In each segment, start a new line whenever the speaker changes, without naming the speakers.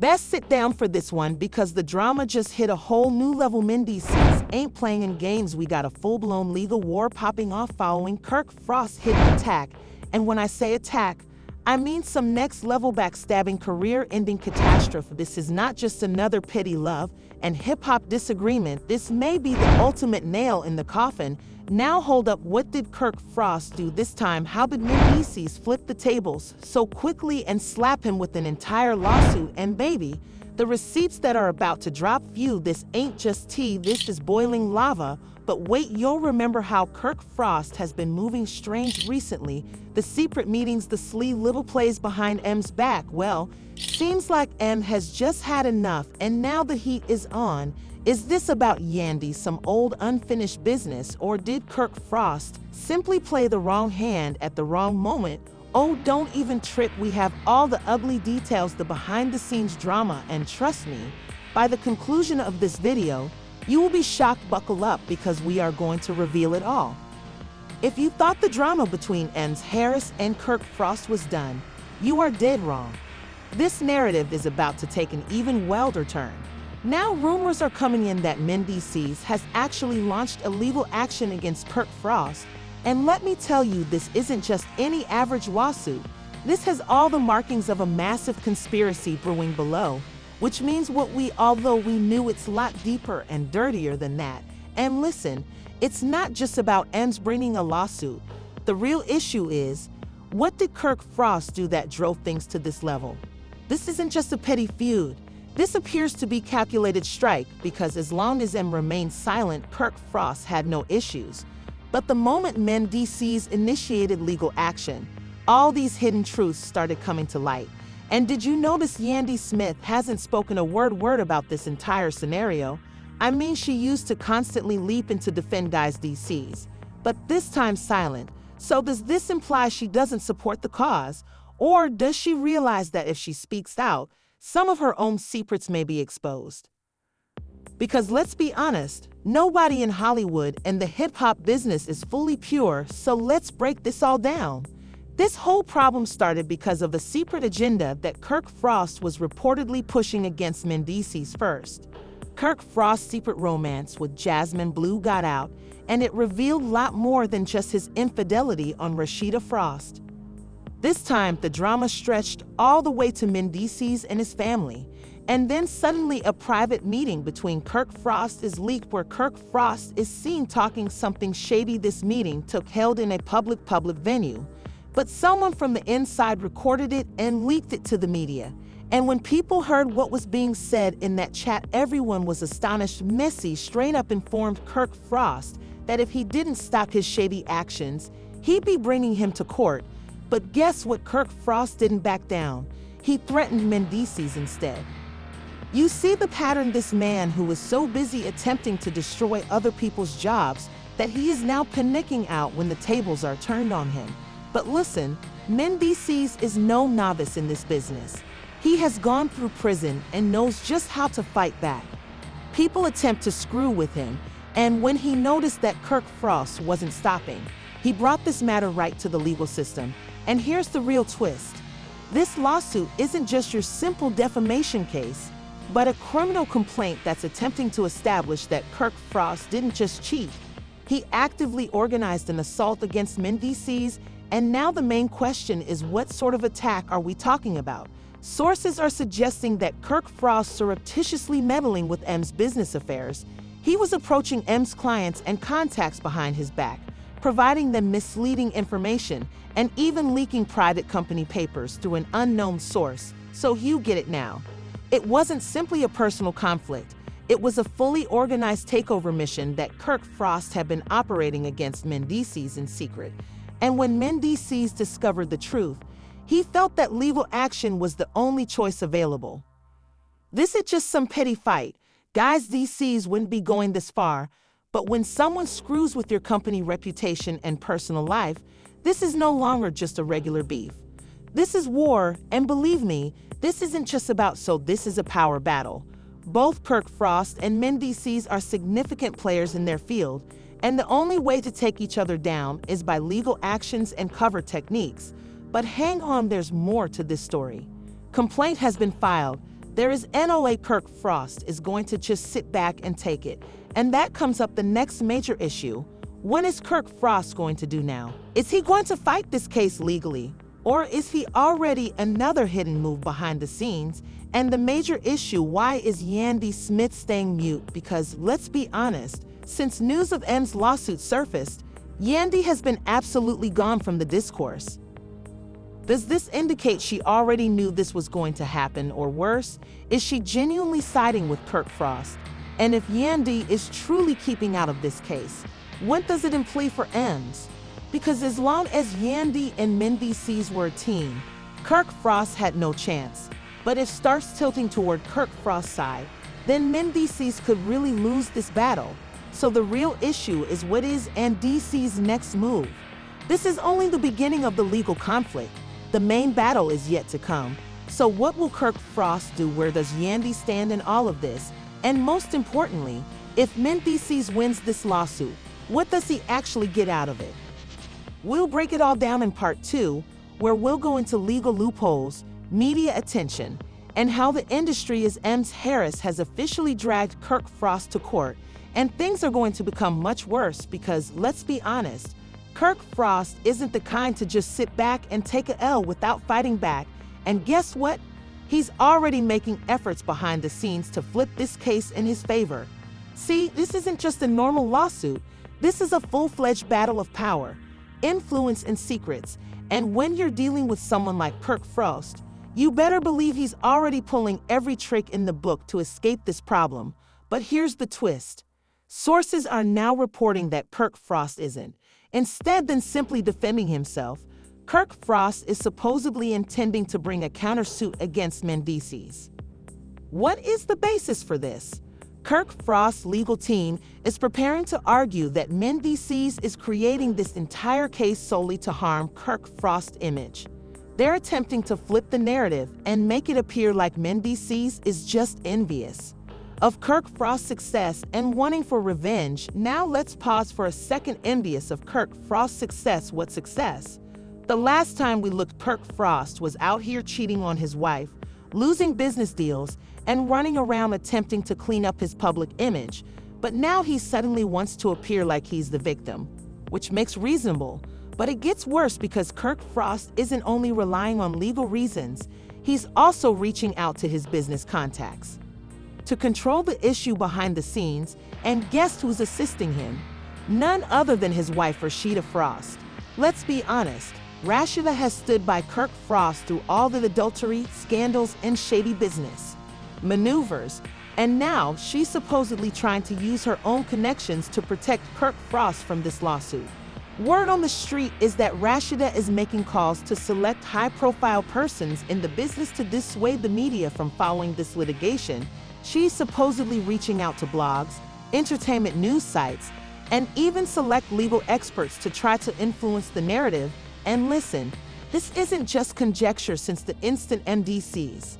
Best sit down for this one because the drama just hit a whole new level. Mendeecees ain't playing in games. We got a full-blown legal war popping off following Kirk Frost's hidden attack. And when I say attack, I mean some next-level backstabbing, career-ending catastrophe. This is not just another petty love and hip-hop disagreement. This may be the ultimate nail in the coffin. Now hold up, what did Kirk Frost do this time? How did Mendeecees flip the tables so quickly and slap him with an entire lawsuit? And baby, the receipts that are about to drop, feud, this ain't just tea, this is boiling lava. But wait, you'll remember how Kirk Frost has been moving strange recently. The secret meetings, the sly little plays behind M's back. Well, seems like M has just had enough and now the heat is on. Is this about Yandy, some old unfinished business, or did Kirk Frost simply play the wrong hand at the wrong moment? Oh, don't even trip, we have all the ugly details, the behind-the-scenes drama, and trust me, by the conclusion of this video, you will be shocked. Buckle up because we are going to reveal it all. If you thought the drama between Harris and Kirk Frost was done, you are dead wrong. This narrative is about to take an even wilder turn. Now rumors are coming in that Mendeecees has actually launched a legal action against Kirk Frost. And let me tell you, this isn't just any average lawsuit. This has all the markings of a massive conspiracy brewing below, which means although we knew it's a lot deeper and dirtier than that. And listen, it's not just about M's bringing a lawsuit. The real issue is, what did Kirk Frost do that drove things to this level? This isn't just a petty feud. This appears to be calculated strike because as long as M remained silent, Kirk Frost had no issues. But the moment Mendeecees initiated legal action, all these hidden truths started coming to light. And did you notice Yandy Smith hasn't spoken a word about this entire scenario? I mean, she used to constantly leap in to defend guys DCs, but this time silent. So does this imply she doesn't support the cause? Or does she realize that if she speaks out, some of her own secrets may be exposed? Because let's be honest, nobody in Hollywood and the hip-hop business is fully pure, so let's break this all down. This whole problem started because of a secret agenda that Kirk Frost was reportedly pushing against Mendeecees first. Kirk Frost's secret romance with Jasmine Blue got out, and it revealed a lot more than just his infidelity on Rashida Frost. This time, the drama stretched all the way to Mendeecees and his family. And then suddenly a private meeting between Kirk Frost is leaked where Kirk Frost is seen talking something shady. This meeting took held in a public venue. But someone from the inside recorded it and leaked it to the media. And when people heard what was being said in that chat, everyone was astonished. Mendeecees straight up informed Kirk Frost that if he didn't stop his shady actions, he'd be bringing him to court. But guess what? Kirk Frost didn't back down. He threatened Mendeecees instead. You see the pattern, this man who was so busy attempting to destroy other people's jobs that he is now panicking out when the tables are turned on him. But listen, Mendeecees is no novice in this business. He has gone through prison and knows just how to fight back. People attempt to screw with him, and when he noticed that Kirk Frost wasn't stopping, he brought this matter right to the legal system. And here's the real twist. This lawsuit isn't just your simple defamation case, but a criminal complaint that's attempting to establish that Kirk Frost didn't just cheat. He actively organized an assault against Mendeecees, and now the main question is, what sort of attack are we talking about? Sources are suggesting that Kirk Frost surreptitiously meddling with M's business affairs. He was approaching M's clients and contacts behind his back, providing them misleading information, and even leaking private company papers through an unknown source. So you get it now. It wasn't simply a personal conflict. It was a fully organized takeover mission that Kirk Frost had been operating against Mendeecees in secret. And when Mendeecees discovered the truth, he felt that legal action was the only choice available. This is just some petty fight. Guys, DCs wouldn't be going this far, but when someone screws with your company reputation and personal life, this is no longer just a regular beef. This is war, and believe me, this isn't just about this is a power battle. Both Kirk Frost and Mendeecees are significant players in their field, and the only way to take each other down is by legal actions and cover techniques. But hang on, there's more to this story. Complaint has been filed. There is no way Kirk Frost is going to just sit back and take it. And that comes up the next major issue. What is Kirk Frost going to do now? Is he going to fight this case legally? Or is he already another hidden move behind the scenes? And the major issue, why is Yandy Smith staying mute? Because let's be honest, since news of M's lawsuit surfaced, Yandy has been absolutely gone from the discourse. Does this indicate she already knew this was going to happen, or worse, is she genuinely siding with Kirk Frost? And if Yandy is truly keeping out of this case, what does it imply for M's? Because as long as Yandy and Mendeecees were a team, Kirk Frost had no chance. But if starts tilting toward Kirk Frost's side, then Mendeecees could really lose this battle. So the real issue is, what is Mendeecees' next move? This is only the beginning of the legal conflict. The main battle is yet to come. So what will Kirk Frost do? Where does Yandy stand in all of this? And most importantly, if Mendeecees wins this lawsuit, what does he actually get out of it? We'll break it all down in part 2, where we'll go into legal loopholes, media attention, and how the industry as M's Harris has officially dragged Kirk Frost to court. And things are going to become much worse because, let's be honest, Kirk Frost isn't the kind to just sit back and take a L without fighting back. And guess what? He's already making efforts behind the scenes to flip this case in his favor. See, this isn't just a normal lawsuit. This is a full-fledged battle of power, influence, and secrets. And when you're dealing with someone like Kirk Frost, you better believe he's already pulling every trick in the book to escape this problem. But here's the twist. Sources are now reporting that Kirk Frost isn't. Instead than simply defending himself, Kirk Frost is supposedly intending to bring a countersuit against Mendeecees. What is the basis for this? Kirk Frost's legal team is preparing to argue that Mendeecees is creating this entire case solely to harm Kirk Frost's image. They're attempting to flip the narrative and make it appear like Mendeecees is just envious of Kirk Frost's success and wanting for revenge. Now let's pause for a second. Envious of Kirk Frost's success? What success? The last time we looked, Kirk Frost was out here cheating on his wife, losing business deals, and running around attempting to clean up his public image. But now he suddenly wants to appear like he's the victim, which makes reasonable. But it gets worse because Kirk Frost isn't only relying on legal reasons, he's also reaching out to his business contacts to control the issue behind the scenes. And guess who's assisting him? None other than his wife, Rashida Frost. Let's be honest, Rashida has stood by Kirk Frost through all the adultery, scandals, and shady business maneuvers, and now she's supposedly trying to use her own connections to protect Kirk Frost from this lawsuit. Word on the street is that Rashida is making calls to select high-profile persons in the business to dissuade the media from following this litigation. She's supposedly reaching out to blogs, entertainment news sites, and even select legal experts to try to influence the narrative. And listen, this isn't just conjecture. Since the instant Mendeecees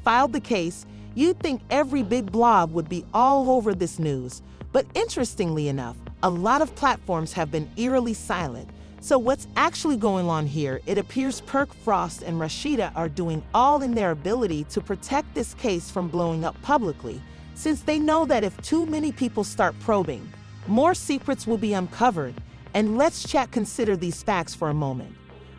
filed the case, you'd think every big blog would be all over this news. But interestingly enough, a lot of platforms have been eerily silent. So what's actually going on here? It appears Kirk Frost and Rashida are doing all in their ability to protect this case from blowing up publicly, since they know that if too many people start probing, more secrets will be uncovered. And let's consider these facts for a moment.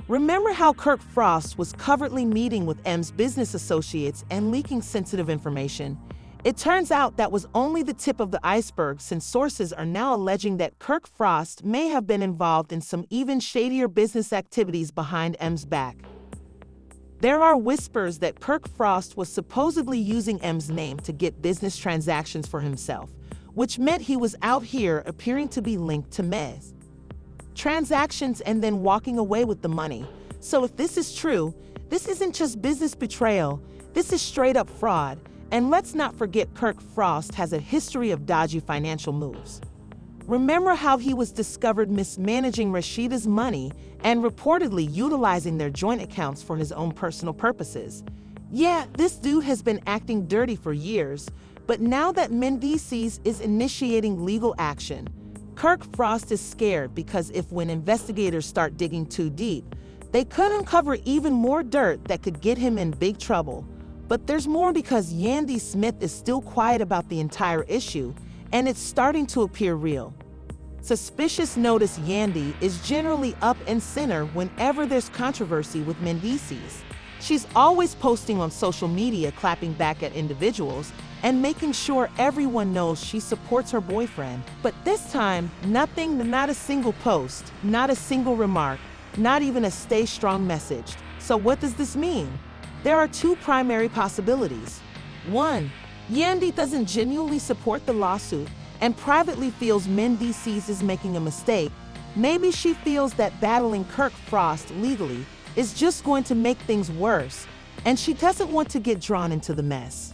Remember how Kirk Frost was covertly meeting with M's business associates and leaking sensitive information? It turns out that was only the tip of the iceberg, since sources are now alleging that Kirk Frost may have been involved in some even shadier business activities behind M's back. There are whispers that Kirk Frost was supposedly using M's name to get business transactions for himself, which meant he was out here appearing to be linked to M's transactions and then walking away with the money. So if this is true, this isn't just business betrayal, this is straight up fraud. And let's not forget, Kirk Frost has a history of dodgy financial moves. Remember how he was discovered mismanaging Rashida's money and reportedly utilizing their joint accounts for his own personal purposes? Yeah, this dude has been acting dirty for years, but now that Mendeecees is initiating legal action, Kirk Frost is scared, because when investigators start digging too deep, they could uncover even more dirt that could get him in big trouble. But there's more because Yandy Smith is still quiet about the entire issue, and it's starting to appear real. Suspicious notice Yandy is generally up and center whenever there's controversy with Mendeecees. She's always posting on social media, clapping back at individuals, and making sure everyone knows she supports her boyfriend. But this time, nothing, not a single post, not a single remark, not even a stay strong message. So what does this mean? There are two primary possibilities. One, Yandy doesn't genuinely support the lawsuit and privately feels Mendeecees is making a mistake. Maybe she feels that battling Kirk Frost legally is just going to make things worse, and she doesn't want to get drawn into the mess.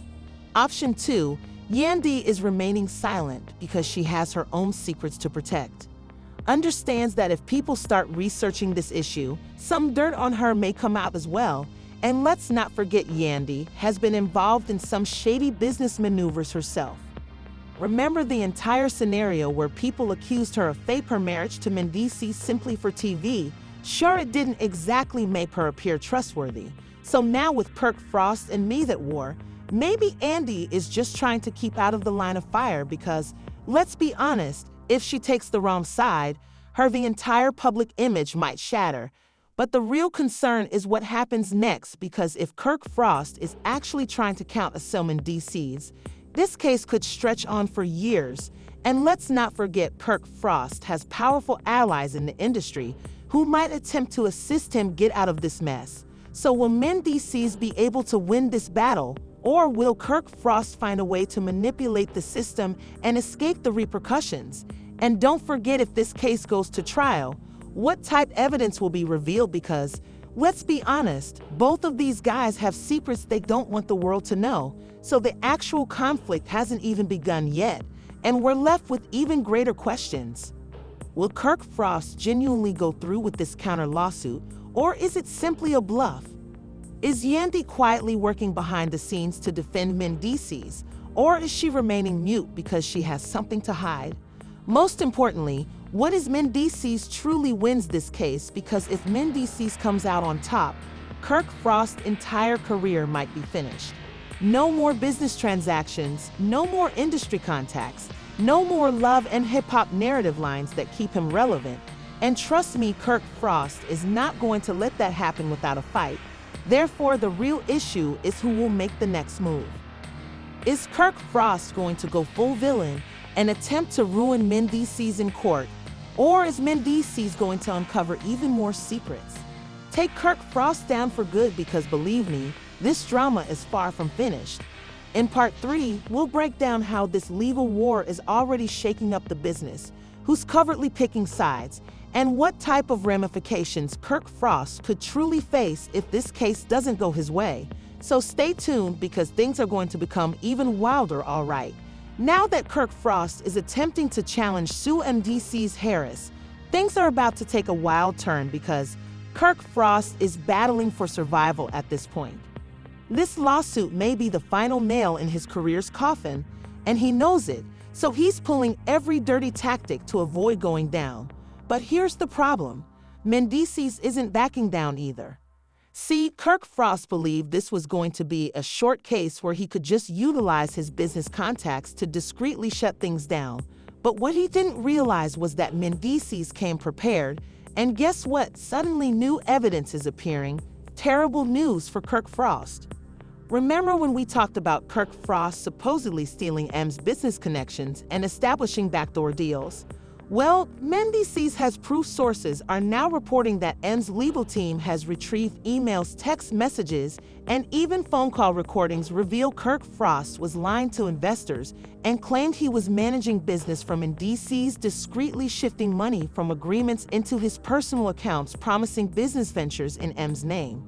Option 2, Yandy is remaining silent because she has her own secrets to protect. Understands that if people start researching this issue, some dirt on her may come out as well. And let's not forget Yandy has been involved in some shady business maneuvers herself. Remember the entire scenario where people accused her of fake her marriage to Mendeecees simply for TV? Sure, it didn't exactly make her appear trustworthy. So now with Kirk Frost and me at war, maybe Yandy is just trying to keep out of the line of fire because, let's be honest, if she takes the wrong side, the entire public image might shatter. But the real concern is what happens next, because if Kirk Frost is actually trying to counter-sell Mendeecees, this case could stretch on for years. And let's not forget Kirk Frost has powerful allies in the industry who might attempt to assist him get out of this mess. So will Mendeecees be able to win this battle, or will Kirk Frost find a way to manipulate the system and escape the repercussions? And don't forget, if this case goes to trial, what type evidence will be revealed? Because, let's be honest, both of these guys have secrets they don't want the world to know. So the actual conflict hasn't even begun yet, and we're left with even greater questions. Will Kirk Frost genuinely go through with this counter lawsuit, or is it simply a bluff? Is Yandy quietly working behind the scenes to defend Mendeecees, or is she remaining mute because she has something to hide? Most importantly, what if Mendeecees truly wins this case? Because if Mendeecees comes out on top, Kirk Frost's entire career might be finished. No more business transactions, no more industry contacts, no more love and hip-hop narrative lines that keep him relevant. And trust me, Kirk Frost is not going to let that happen without a fight. Therefore, the real issue is who will make the next move. Is Kirk Frost going to go full villain and attempt to ruin Mendeecees in court, or is Mendeecees going to uncover even more secrets? Take Kirk Frost down for good, because believe me, this drama is far from finished. In part 3, we'll break down how this legal war is already shaking up the business, who's covertly picking sides, and what type of ramifications Kirk Frost could truly face if this case doesn't go his way. So stay tuned, because things are going to become even wilder, all right. Now that Kirk Frost is attempting to challenge Sue Mendeecees Harris, things are about to take a wild turn, because Kirk Frost is battling for survival at this point. This lawsuit may be the final nail in his career's coffin, and he knows it, so he's pulling every dirty tactic to avoid going down. But here's the problem. Mendeecees isn't backing down either. See, Kirk Frost believed this was going to be a short case where he could just utilize his business contacts to discreetly shut things down. But what he didn't realize was that Mendeecees came prepared, and guess what? Suddenly new evidence is appearing. Terrible news for Kirk Frost. Remember when we talked about Kirk Frost supposedly stealing M's business connections and establishing backdoor deals? Well, Mendeecees has proof. Sources are now reporting that M's legal team has retrieved emails, text messages, and even phone call recordings reveal Kirk Frost was lying to investors and claimed he was managing business from Mendeecees, discreetly shifting money from agreements into his personal accounts, promising business ventures in M's name,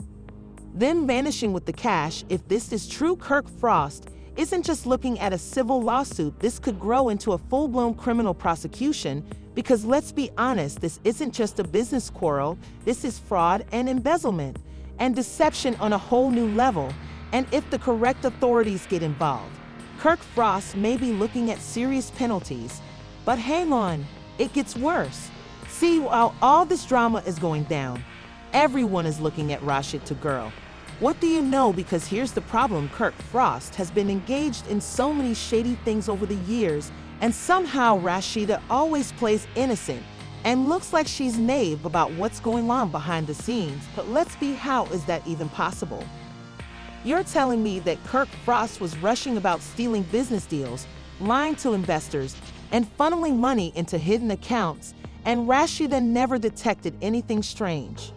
then vanishing with the cash. If this is true, Kirk Frost isn't just looking at a civil lawsuit. This could grow into a full-blown criminal prosecution, because let's be honest, this isn't just a business quarrel. This is fraud and embezzlement and deception on a whole new level. And if the correct authorities get involved, Kirk Frost may be looking at serious penalties. But hang on, it gets worse. See, while all this drama is going down, everyone is looking at Rashid to girl. What do you know? Because here's the problem: Kirk Frost has been engaged in so many shady things over the years, and somehow Rashida always plays innocent and looks like she's naive about what's going on behind the scenes. But let's be, how is that even possible? You're telling me that Kirk Frost was rushing about stealing business deals, lying to investors, and funneling money into hidden accounts, and Rashida never detected anything strange?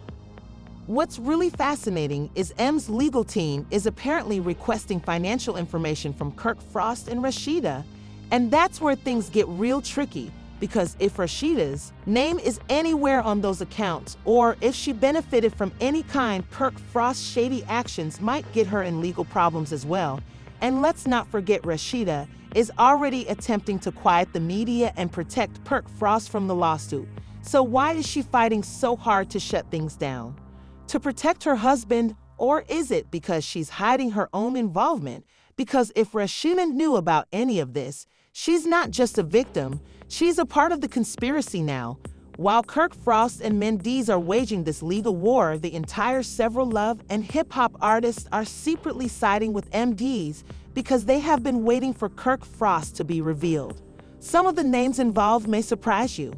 What's really fascinating is M's legal team is apparently requesting financial information from Kirk Frost and Rashida, and that's where things get real tricky, because if Rashida's name is anywhere on those accounts, or if she benefited from any kind, Kirk Frost's shady actions might get her in legal problems as well. And let's not forget, Rashida is already attempting to quiet the media and protect Kirk Frost from the lawsuit. So why is she fighting so hard to shut things down? To protect her husband, or is it because she's hiding her own involvement? Because if Rashida knew about any of this, she's not just a victim, she's a part of the conspiracy now. While Kirk Frost and Mendeecees are waging this legal war, the entire several love and hip-hop artists are secretly siding with Mendeecees because they have been waiting for Kirk Frost to be revealed. Some of the names involved may surprise you.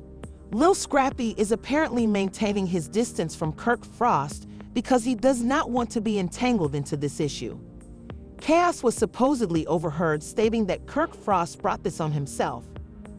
Lil Scrappy is apparently maintaining his distance from Kirk Frost because he does not want to be entangled into this issue. Chaos was supposedly overheard stating that Kirk Frost brought this on himself.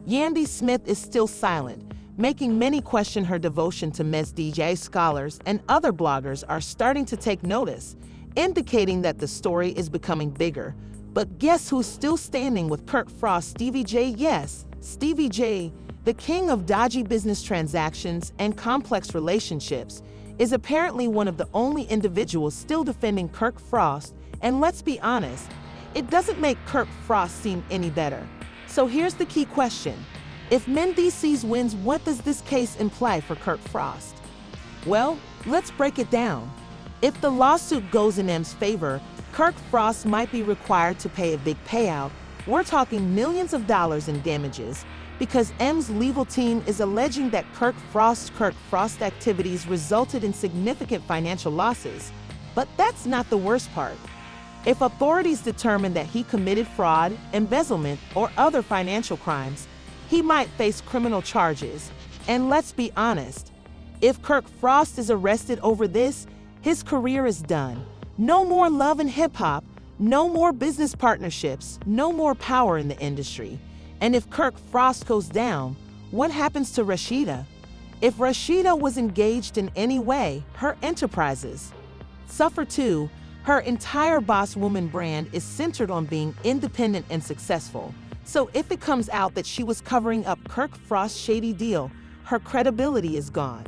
Yandy Smith is still silent, making many question her devotion to Mendeecees. Scholars and other bloggers are starting to take notice, indicating that the story is becoming bigger. But guess who's still standing with Kirk Frost? Stevie J. Yes, Stevie J, the king of dodgy business transactions and complex relationships, is apparently one of the only individuals still defending Kirk Frost, and let's be honest, it doesn't make Kirk Frost seem any better. So here's the key question. If Mendeecees wins, what does this case imply for Kirk Frost? Well, let's break it down. If the lawsuit goes in M's favor, Kirk Frost might be required to pay a big payout. We're talking millions of dollars in damages, because M's legal team is alleging that Kirk Frost activities resulted in significant financial losses. But that's not the worst part. If authorities determine that he committed fraud, embezzlement, or other financial crimes, he might face criminal charges. And let's be honest, if Kirk Frost is arrested over this, his career is done. No more love and hip-hop, no more business partnerships, no more power in the industry. And if Kirk Frost goes down, what happens to Rashida? If Rashida was engaged in any way, her enterprises suffer too. Her entire boss woman brand is centered on being independent and successful. So if it comes out that she was covering up Kirk Frost's shady deal, her credibility is gone.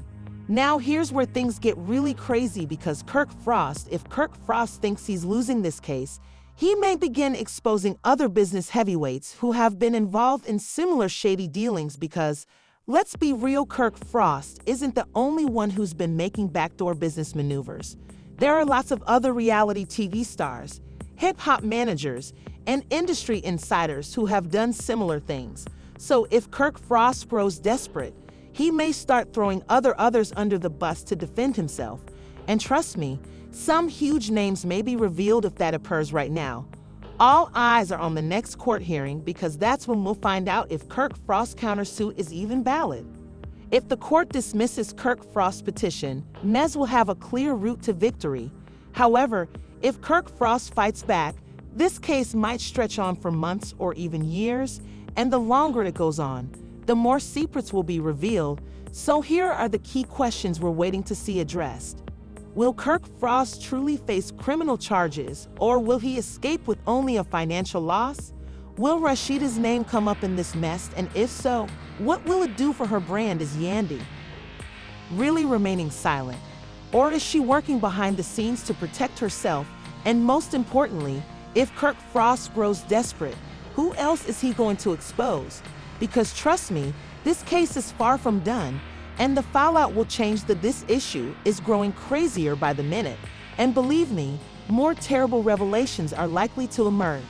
Now here's where things get really crazy, because if Kirk Frost thinks he's losing this case, he may begin exposing other business heavyweights who have been involved in similar shady dealings, because, let's be real, Kirk Frost isn't the only one who's been making backdoor business maneuvers. There are lots of other reality TV stars, hip-hop managers, and industry insiders who have done similar things. So if Kirk Frost grows desperate, he may start throwing others under the bus to defend himself. And trust me, some huge names may be revealed if that occurs right now. All eyes are on the next court hearing, because that's when we'll find out if Kirk Frost's countersuit is even valid. If the court dismisses Kirk Frost's petition, Mez will have a clear route to victory. However, if Kirk Frost fights back, this case might stretch on for months or even years, and the longer it goes on, the more secrets will be revealed. So here are the key questions we're waiting to see addressed. Will Kirk Frost truly face criminal charges, or will he escape with only a financial loss? Will Rashida's name come up in this mess, and if so, what will it do for her brand as Yandy? Really remaining silent? Or is she working behind the scenes to protect herself? And most importantly, if Kirk Frost grows desperate, who else is he going to expose? Because trust me, this case is far from done, and the fallout will change. This issue is growing crazier by the minute, and believe me, more terrible revelations are likely to emerge.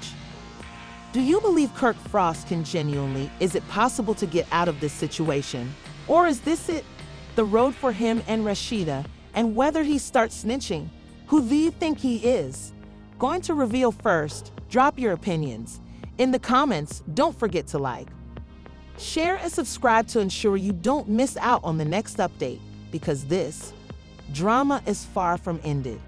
Do you believe Kirk Frost can genuinely? Is it possible to get out of this situation? Or is this it? The road for him and Rashida, and whether he starts snitching? Who do you think he is? Going to reveal first. Drop your opinions. In the comments, don't forget to like, share, and subscribe to ensure you don't miss out on the next update, because this drama is far from ended.